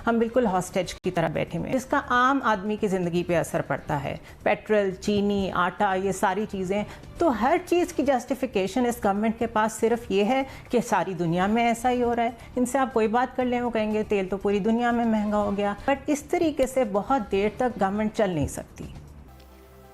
ہم بالکل ہاسٹیج کی طرح بیٹھے ہوئے ہیں، اس کا عام آدمی کی زندگی پہ اثر پڑتا ہے. پیٹرول، چینی، آٹا، یہ ساری چیزیں. تو ہر چیز کی جسٹیفیکیشن اس گورنمنٹ کے پاس صرف یہ ہے کہ ساری دنیا میں ایسا ہی ہو رہا ہے. ان سے آپ کوئی بات کر لیں وہ کہیں گے تیل تو پوری دنیا میں مہنگا ہو گیا. بٹ اس طریقے سے بہت دیر تک گورنمنٹ چل نہیں سکتی.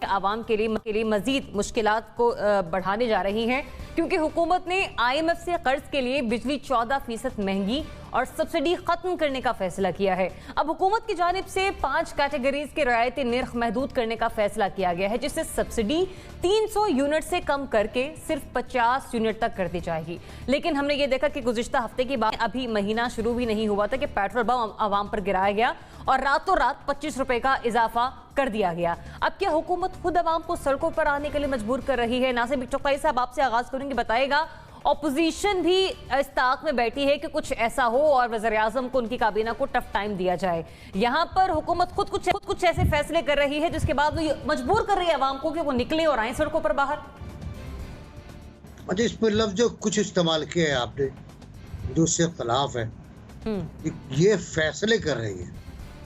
عوام کے لیے مزید مشکلات کو بڑھانے جا رہی ہیں، کیونکہ حکومت نے IMF سے قرض کے لیے بجلی 14% مہنگی اور سبسڈی ختم کرنے کا فیصلہ کیا ہے. اب حکومت کی جانب سے 5 کیٹیگریز کے رعایتی نرخ محدود کرنے کا فیصلہ کیا گیا ہے، جس سے سبسڈی 300 یونٹ سے کم کر کے صرف 50 یونٹ تک کر دی جائے گی. لیکن ہم نے یہ دیکھا کہ گزشتہ ہفتے کی بات، ابھی مہینہ شروع بھی نہیں ہوا تھا کہ پیٹرول بم عوام پر گرایا گیا اور راتوں رات 25 روپے کا اضافہ کر دیا گیا. اب کیا حکومت خود عوام کو سڑکوں پر آنے کے لیے مجبور کر رہی ہے؟ ناصر چوکائی صاحب، آپ سے آغاز کریں گے، بتائے گا اپوزیشن بھی اس طاق میں بیٹھی ہے کہ کچھ ایسا ہو اور وزیراعظم کو، ان کی کابینہ کو ٹف ٹائم دیا جائے. یہاں پر حکومت خود کچھ ایسے فیصلے کر رہی ہے جس کے بعد وہ مجبور کر رہی ہے عوام کو کہ وہ نکلے اور آئیں سڑکوں پر باہر. اچھا، اس پہ لفظ جو کچھ استعمال کیا ہے آپ نے، جو اس سے اختلاف ہے، یہ فیصلے کر رہی ہے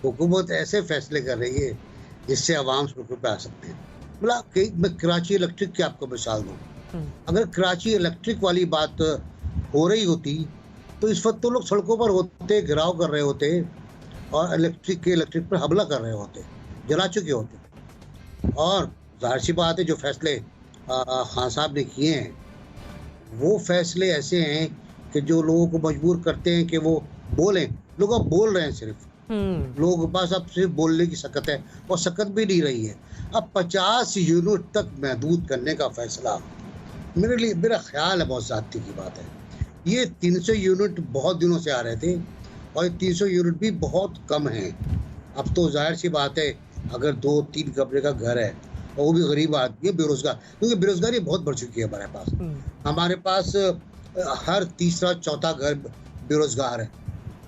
حکومت، ایسے فیصلے کر رہی ہے جس سے عوام سڑکوں پہ آ سکتے ہیں. میں کراچی الیکٹرک کی آپ کو مثال دوں. اگر کراچی الیکٹرک والی بات ہو رہی ہوتی تو اس وقت تو لوگ سڑکوں پر ہوتے، گھراؤ کر رہے ہوتے اور الیکٹرک پر حملہ کر رہے ہوتے، جلا چکے ہوتے. اور ظاہر سی بات ہے جو فیصلے خان صاحب نے کیے ہیں وہ فیصلے ایسے ہیں کہ جو لوگوں کو مجبور کرتے ہیں کہ وہ بولیں. لوگ اب بول رہے ہیں، صرف لوگ پاس اب صرف بولنے کی سکت ہے اور سکت بھی نہیں رہی ہے. اب 50 یونٹ تک محدود کرنے کا فیصلہ میرا خیال ہے بہت زیادتی کی بات ہے. یہ 300 یونٹ بہت دنوں سے آ رہے تھے اور 300 یونٹ بھی بہت کم ہیں. اب تو ظاہر سی بات ہے اگر 2-3 کمرے کا گھر ہے اور وہ بھی غریب آدمی ہے، بے روزگار، کیونکہ بے روزگاری بہت بڑھ چکی ہے ہمارے پاس ہر تیسرا چوتھا گھر بے روزگار ہے،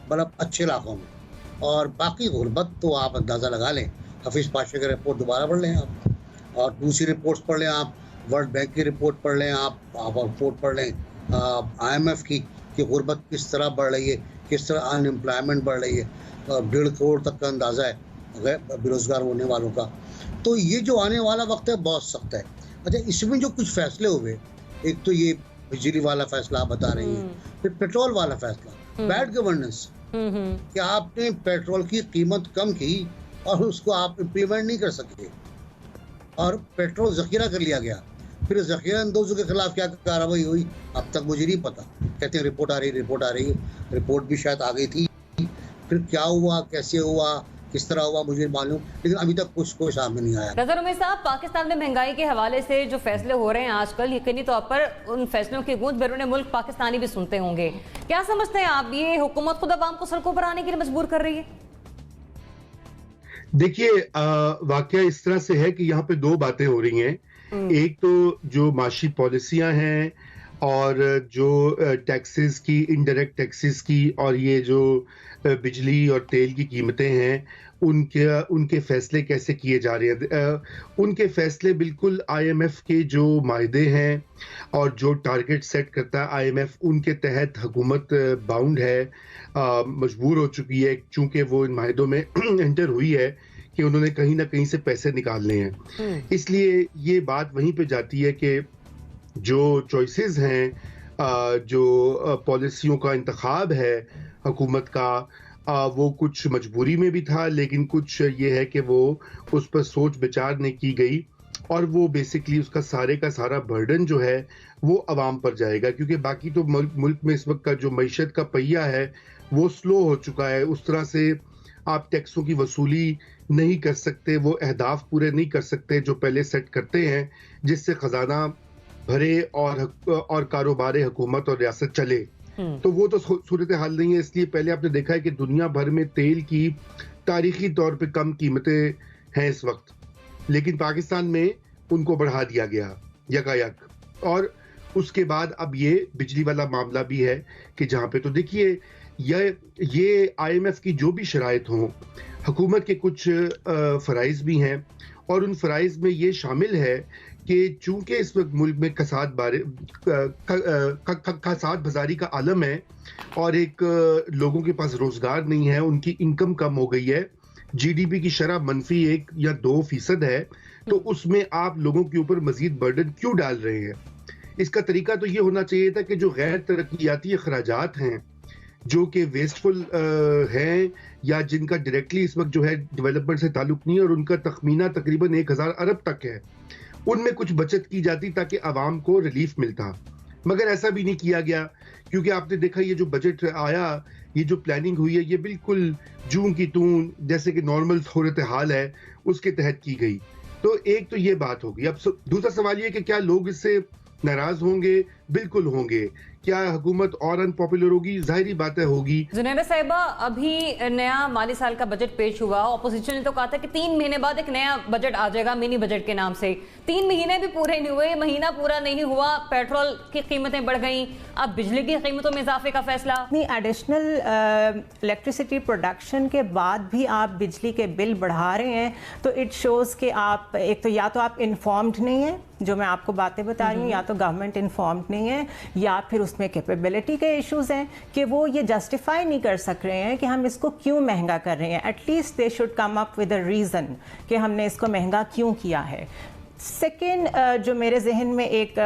مطلب اچھے علاقوں میں. اور باقی غربت تو آپ اندازہ لگا لیں. حفیظ پاشا کا رپورٹ دوبارہ پڑھ لیں آپ، اور دوسری رپورٹس پڑھ لیں آپ، ورلڈ بینک کی رپورٹ پڑھ لیں آپ رپورٹ پڑھ لیں IMF کی کہ غربت کس طرح بڑھ رہی ہے، کس طرح ان امپلائمنٹ بڑھ رہی ہے. 1.5 کروڑ تک کا اندازہ ہے بے روزگار ہونے والوں کا. تو یہ جو آنے والا وقت ہے بہت سخت ہے. اچھا، اس میں جو کچھ فیصلے ہوئے، ایک تو یہ بجلی والا فیصلہ آپ بتا رہی ہیں، پھر پیٹرول والا فیصلہ، بیڈ گورننس، کہ آپ نے پیٹرول کی قیمت کم کی اور اس کو آپ امپلیمنٹ نہیں کر سکے اور پیٹرول ذخیرہ کر لیا گیا. پھر ذخیرہ اندوزوں کے خلاف کیا کارروائی ہوئی اب تک مجھے نہیں پتا. کہتے ہیں رپورٹ آ رہی ہے، رپورٹ بھی شاید آ گئی تھی. پھر کیا ہوا، کیسے ہوا، کس طرح ہوا مجھے معلوم، لیکن ابھی تک کچھ کوئی سامنے نہیں آیا. نظر امید صاحب، پاکستان میں مہنگائی کے حوالے سے جو فیصلے ہو رہے ہیں آج کل، یقینی طور پر ان فیصلوں کی گونج بیرون ملک پاکستانی بھی سنتے ہوں گے. کیا سمجھتے ہیں آپ، یہ حکومت خود عوام کو سڑکوں پر آنے کے لیے مجبور کر رہی ہے؟ دیکھیے، واقعہ اس طرح سے ہے کہ یہاں پہ 2 باتیں ہو رہی ہیں. ایک تو جو معاشی پالیسیاں ہیں اور جو ٹیکسز کی، انڈائریکٹ ٹیکسز کی، اور یہ جو بجلی اور تیل کی قیمتیں ہیں ان کے فیصلے کیسے کیے جا رہے ہیں. ان کے فیصلے بالکل IMF کے جو معاہدے ہیں اور جو ٹارگٹ سیٹ کرتا ہے IMF، ان کے تحت حکومت باؤنڈ ہے، مجبور ہو چکی ہے، چونکہ وہ ان معاہدوں میں انٹر ہوئی ہے کہ انہوں نے کہیں نہ کہیں سے پیسے نکالنے ہیں. اس لیے یہ بات وہیں پہ جاتی ہے کہ جو چوائسز ہیں، جو پالیسیوں کا انتخاب ہے حکومت کا، وہ کچھ مجبوری میں بھی تھا، لیکن کچھ یہ ہے کہ وہ اس پر سوچ بچار نہیں کی گئی، اور وہ بیسکلی اس کا سارا برڈن جو ہے وہ عوام پر جائے گا. کیونکہ باقی تو ملک میں اس وقت کا جو معیشت کا پہیہ ہے وہ سلو ہو چکا ہے. اس طرح سے آپ ٹیکسوں کی وصولی نہیں کر سکتے، وہ اہداف پورے نہیں کر سکتے جو پہلے سیٹ کرتے ہیں، جس سے خزانہ بھرے اور کاروبار حکومت اور ریاست چلے. تو وہ تو صورتحال نہیں ہے. اس لیے پہلے آپ نے دیکھا ہے کہ دنیا بھر میں تیل کی تاریخی طور پہ کم قیمتیں ہیں اس وقت، لیکن پاکستان میں ان کو بڑھا دیا گیا یکایک. اور اس کے بعد اب یہ بجلی والا معاملہ بھی ہے کہ جہاں پہ تو دیکھیے یہ IMF کی جو بھی شرائط ہوں، حکومت کے کچھ فرائض بھی ہیں، اور ان فرائض میں یہ شامل ہے کہ چونکہ اس وقت ملک میں کساد بازاری کا عالم ہے اور ایک لوگوں کے پاس روزگار نہیں ہے، ان کی انکم کم ہو گئی ہے، جی ڈی پی کی شرح -1 یا 2% ہے، تو اس میں آپ لوگوں کے اوپر مزید برڈن کیوں ڈال رہے ہیں؟ اس کا طریقہ تو یہ ہونا چاہیے تھا کہ جو غیر ترقیاتی اخراجات ہیں جو کہ ویسٹفل ہیں یا جن کا ڈائریکٹلی اس وقت جو ہے ڈیولپمنٹ سے تعلق نہیں ہے اور ان کا تخمینہ تقریباً 1000 ارب تک ہے، ان میں کچھ بچت کی جاتی تاکہ عوام کو ریلیف ملتا، مگر ایسا بھی نہیں کیا گیا، کیونکہ آپ نے دیکھا یہ جو بجٹ آیا، یہ جو پلاننگ ہوئی ہے، یہ بالکل جون کی تون جیسے کہ نارمل صورتحال ہے اس کے تحت کی گئی۔ تو ایک تو یہ بات ہوگی۔ اب دوسرا سوال یہ کہ کیا لوگ اس سے ناراض ہوں گے؟ بالکل ہوں گے۔ کیا حکومت اور ان پاپولر ہوگی؟ ظاہری بات ہے ہوگی۔ زنیبہ صاحبہ، ابھی نیا مالی سال کا بجٹ پیش ہوا، اپوزیشن نے تو کہا تھا کہ 3 مہینے بعد ایک نیا بجٹ آ جائے گا منی بجٹ کے نام سے۔ 3 مہینے بھی پورے نہیں ہوئے، مہینہ پورا نہیں ہوا، پیٹرول کی قیمتیں بڑھ گئیں، اب بجلی کی قیمتوں میں اضافے کا فیصلہ۔ ایڈیشنل الیکٹریسٹی پروڈکشن کے بعد بھی آپ بجلی کے بل بڑھا رہے ہیں، تو اٹ شوز کہ آپ ایک تو یا تو آپ انفارمڈ نہیں ہیں، جو میں آپ کو باتیں بتا رہی ہوں، یا تو گورنمنٹ انفارمڈ نہیں ہے، یا پھر اس میں کیپیبلٹی کے ایشوز ہیں کہ وہ یہ جسٹیفائی نہیں کر سک رہے ہیں کہ ہم اس کو کیوں مہنگا کر رہے ہیں۔ At least they should come up with a reason کہ ہم نے اس کو مہنگا کیوں کیا ہے۔ سیکنڈ، جو میرے ذہن میں ایک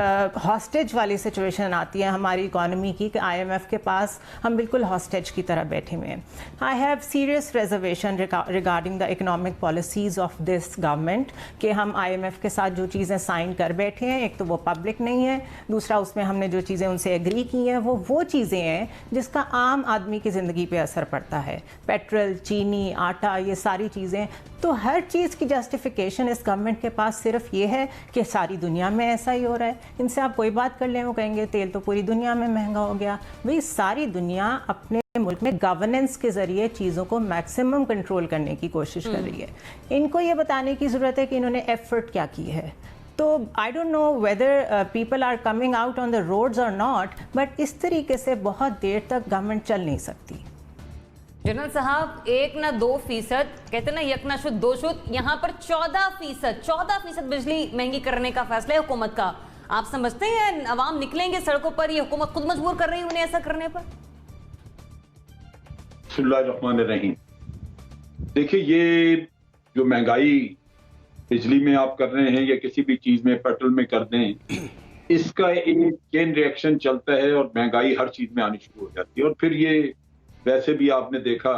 ہاسٹیج والی سچویشن آتی ہے ہماری اکانومی کی، کہ آئی ایم ایف کے پاس ہم بالکل ہاسٹیج کی طرح بیٹھے ہوئے ہیں۔ I have serious reservation regarding the economic policies of this government, کہ ہم آئی ایم ایف کے ساتھ جو چیزیں سائن کر بیٹھے ہیں، ایک تو وہ پبلک نہیں ہے، دوسرا اس میں ہم نے جو چیزیں ان سے ایگری کی ہیں وہ چیزیں ہیں جس کا عام آدمی کی زندگی پہ اثر پڑتا ہے۔ پیٹرول، چینی، آٹا، یہ ساری چیزیں، تو ہر چیز کی جسٹیفیکیشن اس گورنمنٹ کے پاس صرف یہ ہے کہ ساری دنیا میں ایسا ہی ہو رہا ہے۔ ان سے آپ کوئی بات کر لیں، وہ کہیں گے تیل تو پوری دنیا میں مہنگا ہو گیا۔ بھئی ساری دنیا اپنے ملک میں گورننس کے ذریعے چیزوں کو میکسیمم کنٹرول کرنے کی کوشش کر رہی ہے۔ ان کو یہ بتانے کی ضرورت ہے کہ انہوں نے ایفرٹ کیا کی ہے۔ تو I don't know whether people are coming out on the roads اور ناٹ، بٹ اس طریقے سے بہت دیر تک گورنمنٹ چل نہیں سکتی۔ جنرل صاحب، 1 نہ 2%، کہتے ہیں نا یک نہ شد دو شد، یہاں پر 14% بجلی مہنگی کرنے کا فیصلہ ہے حکومت کا۔ آپ سمجھتے ہیں عوام نکلیں گے سڑکوں پر، یہ حکومت خود مجبور کر رہی ہے انہیں ایسا کرنے پر؟ بسم اللہ الرحمن الرحیم۔ دیکھیں، یہ جو مہنگائی بجلی میں آپ کر رہے ہیں یا کسی بھی چیز میں، پیٹرول میں کر دیں، اس کا ایک چین ری ایکشن چلتا ہے اور مہنگائی ہر چیز میں آنی شروع ہو جاتی ہے۔ اور پھر یہ ویسے بھی آپ نے دیکھا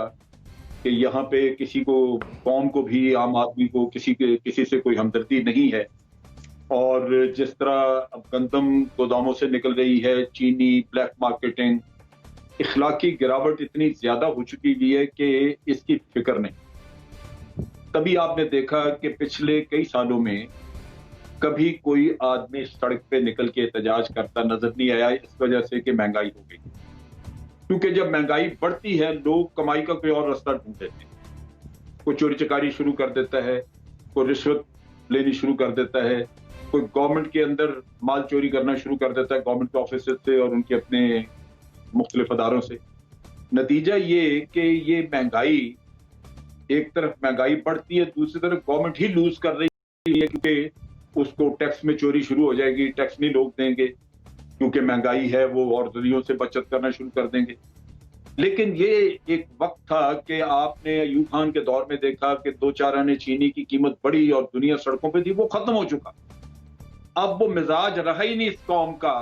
کہ یہاں پہ کسی کو، قوم کو بھی، عام آدمی کو کسی سے کوئی ہمدردی نہیں ہے۔ اور جس طرح اب گندم گوداموں سے نکل رہی ہے، چینی، بلیک مارکیٹنگ، اخلاقی گراوٹ اتنی زیادہ ہو چکی ہوئی ہے کہ اس کی فکر نہیں۔ تبھی آپ نے دیکھا کہ پچھلے کئی سالوں میں کبھی کوئی آدمی سڑک پہ نکل کے احتجاج کرتا نظر نہیں آیا، اس وجہ سے کہ مہنگائی ہو گئی۔ کیونکہ جب مہنگائی بڑھتی ہے، لوگ کمائی کا کوئی اور راستہ ڈھونڈ لیتے ہیں۔ کوئی چوری چکاری شروع کر دیتا ہے، کوئی رشوت لینی شروع کر دیتا ہے، کوئی گورنمنٹ کے اندر مال چوری کرنا شروع کر دیتا ہے، گورنمنٹ کے آفیسر سے اور ان کے اپنے مختلف اداروں سے۔ نتیجہ یہ کہ یہ مہنگائی، ایک طرف مہنگائی بڑھتی ہے، دوسری طرف گورنمنٹ ہی لوز کر رہی ہے، کیونکہ اس کو ٹیکس میں چوری شروع ہو جائے گی، ٹیکس نہیں لوگ دیں گے کیونکہ مہنگائی ہے، وہ اور ذریعوں سے بچت کرنا شروع کر دیں گے۔ لیکن یہ ایک وقت تھا کہ آپ نے ایوب خان کے دور میں دیکھا کہ 2-4 آنے چینی کی قیمت بڑھی اور دنیا سڑکوں پہ تھی، وہ ختم ہو چکا۔ اب وہ مزاج رہا ہی نہیں اس قوم کا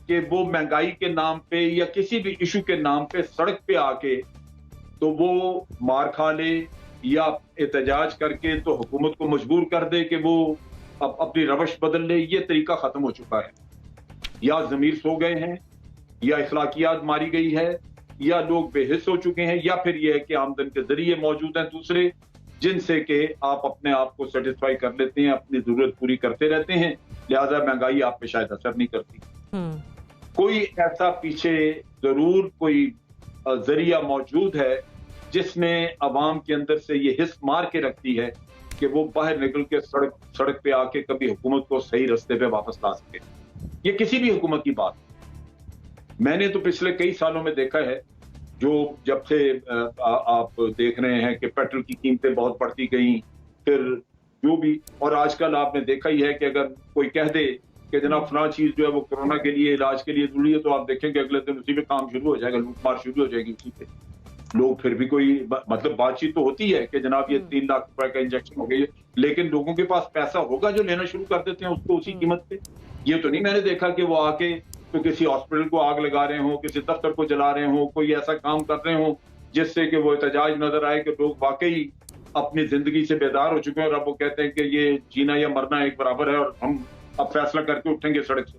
کہ وہ مہنگائی کے نام پہ یا کسی بھی ایشو کے نام پہ سڑک پہ آ کے تو وہ مار کھا لے یا احتجاج کر کے تو حکومت کو مجبور کر دے کہ وہ اب اپنی روش بدل لے۔ یہ طریقہ ختم ہو چکا ہے۔ یا ضمیر سو گئے ہیں، یا اخلاقیات ماری گئی ہے، یا لوگ بے حس ہو چکے ہیں، یا پھر یہ ہے کہ آمدن کے ذریعے موجود ہیں دوسرے جن سے کہ آپ اپنے آپ کو سیٹسفائی کر لیتے ہیں، اپنی ضرورت پوری کرتے رہتے ہیں، لہذا مہنگائی آپ پہ شاید اثر نہیں کرتی۔ کوئی ایسا پیچھے ضرور کوئی ذریعہ موجود ہے جس نے عوام کے اندر سے یہ حس مار کے رکھتی ہے کہ وہ باہر نکل کے سڑک پہ آ کے کبھی حکومت کو صحیح رستے پہ واپس لا سکے۔ یہ کسی بھی حکومت کی بات، میں نے تو پچھلے کئی سالوں میں دیکھا ہے، جو جب سے آپ دیکھ رہے ہیں کہ پیٹرول کی قیمتیں بہت بڑھتی گئیں، پھر جو بھی. اور آج کل آپ نے دیکھا ہی ہے کہ اگر کوئی کہہ دے کہ جناب فلاں چیز جو ہے وہ کورونا کے لیے علاج کے لیے ضروری ہے تو آپ دیکھیں کہ اگلے دن اسی پہ کام شروع ہو جائے گا, لوٹ مار شروع ہو جائے گی اسی پہ. لوگ پھر بھی کوئی مطلب بات چیت تو ہوتی ہے کہ جناب یہ 3 لاکھ روپے کا انجیکشن ہو گئی ہے, لیکن لوگوں کے پاس پیسہ ہوگا جو لینا شروع کر دیتے ہیں اس کو اسی قیمت پہ. یہ تو نہیں میں نے دیکھا کہ وہ آ کے تو کسی ہاسپٹل کو آگ لگا رہے ہوں, کسی دفتر کو جلا رہے ہوں, کوئی ایسا کام کر رہے ہوں جس سے کہ وہ احتجاج نظر آئے کہ لوگ واقعی اپنی زندگی سے بیدار ہو چکے ہیں اور اب وہ کہتے ہیں کہ یہ جینا یا مرنا ایک برابر ہے اور ہم اب فیصلہ کر کے اٹھیں گے سڑک سے.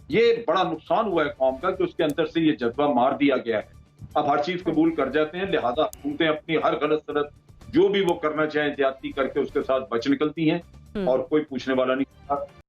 یہ بڑا نقصان ہوا ہے قوم کا کہ اس کے اندر سے یہ جذبہ مار دیا گیا ہے. اب ہر چیز قبول کر جاتے ہیں, لہذا حکومتیں اپنی ہر غلط سلط جو بھی وہ کرنا چاہیں زیادتی کر کے اس کے ساتھ بچ نکلتی ہیں اور کوئی پوچھنے والا نہیں.